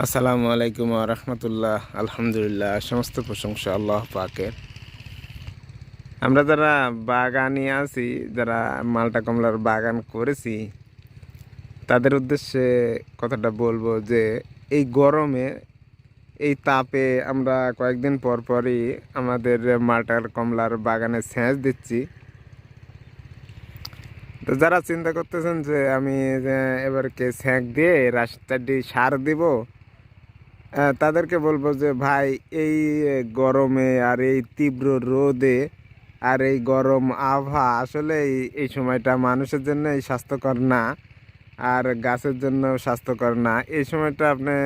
আসসালামু আলাইকুম ওয়া রাহমাতুল্লাহ। আলহামদুলিল্লাহ, সমস্ত প্রশংসা আল্লাহ পাকের। আমরা যারা বাগানি আছি, যারা মালটা কমলার বাগান করেছি, তাদের উদ্দেশ্যে কথাটা বলবো যে এই গরমে, এই তাপে আমরা কয়েকদিন পর পরই আমাদের মালটার কমলার বাগানে সেচ দিচ্ছি। তো যারা চিন্তা করতেছেন যে আমি এবারকে সেচ দিয়ে রাস্তাটি সার দিব, তাদেরকে বলবো যে ভাই, এই গরমে আর এই তীব্র রোদে আর এই গরম আবহাওয়া আসলে এই সময়টা মানুষের জন্য স্বাস্থ্যকর না, আর গাছের জন্য স্বাস্থ্যকর না। এই সময়টা আপনি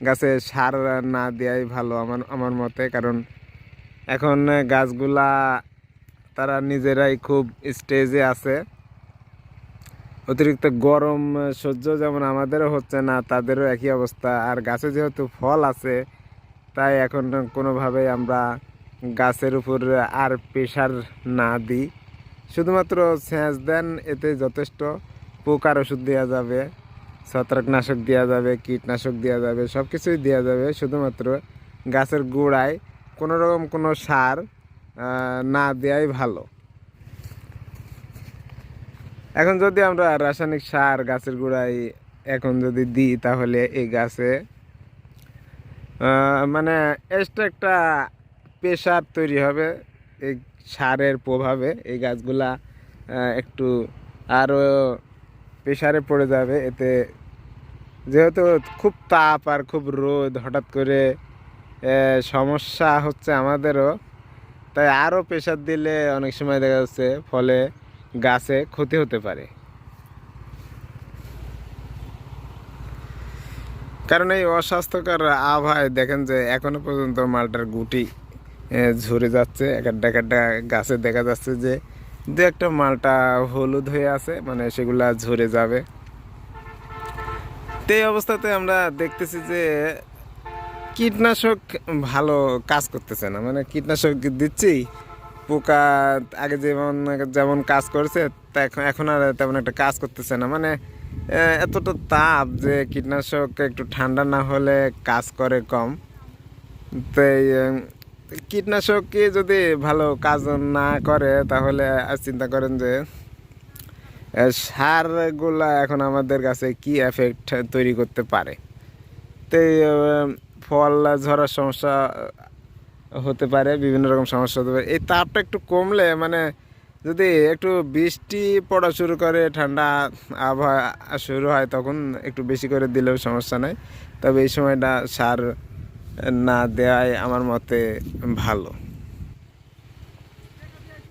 গাছে সার না দেওয়াই ভালো আমার মতে। কারণ এখন গাছগুলা তারা নিজেরাই খুব স্টেজে আছে। অতিরিক্ত গরম সহ্য যেমন আমাদেরও হচ্ছে না, তাদেরও একই অবস্থা। আর গাছে যেহেতু ফল আছে, তাই এখন কোনোভাবেই আমরা গাছের উপর আর প্রেশার না দিই। শুধুমাত্র সেচ দেন, এতে যথেষ্ট। পোকার ওষুধ দেওয়া যাবে, ছত্রাকনাশক দেওয়া যাবে, কীটনাশক দেওয়া যাবে, সব কিছুই দেওয়া যাবে। শুধুমাত্র গাছের গোড়ায় কোনো রকম কোনো সার না দেওয়াই ভালো। এখন যদি আমরা রাসায়নিক সার গাছের গোড়ায় এখন যদি দিই, তাহলে এই গাছে মানে এক্সট্রা একটা প্রেশার তৈরি হবে। এই সারের প্রভাবে এই গাছগুলা একটু আরও প্রেশারে পড়ে যাবে। এতে যেহেতু খুব তাপ আর খুব রোদ, হঠাৎ করে সমস্যা হচ্ছে আমাদেরও, তাই আরও প্রেশার দিলে অনেক সময় দেখা যাচ্ছে ফলে গাছে ক্ষতি হতে পারে। কারণ এই অস্বাস্থ্যকর আবহাওয়ায় দেখেন যে এখনো পর্যন্ত মালটার গুটি ঝরে যাচ্ছে। একটা গাছে দেখা যাচ্ছে যে দু একটা মালটা হলুদ হয়ে আছে, মানে সেগুলা ঝরে যাবে। তো এই অবস্থাতে আমরা দেখতেছি যে কীটনাশক ভালো কাজ করতেছে না। মানে কীটনাশক দিচ্ছি, পোকা আগে যেমন যেমন কাজ করছে, তা এখন আর তেমন একটা কাজ করতেছে না। মানে এতটা তাপ যে কীটনাশক একটু ঠান্ডা না হলে কাজ করে কম। তাই কীটনাশককে যদি ভালো কাজ না করে, তাহলে চিন্তা করেন যে সারগুলা এখন আমাদের কাছে কি এফেক্ট তৈরি করতে পারে। তো ফল ঝরার সমস্যা হতে পারে, বিভিন্ন রকম সমস্যা হতে পারে। এই তাপটা একটু কমলে, মানে যদি একটু বৃষ্টি পড়া শুরু করে, ঠান্ডা আবহাওয়া শুরু হয়, তখন একটু বেশি করে দিলেও সমস্যা নাই। তবে এই সময়টা সার না দেওয়াই আমার মতে ভালো।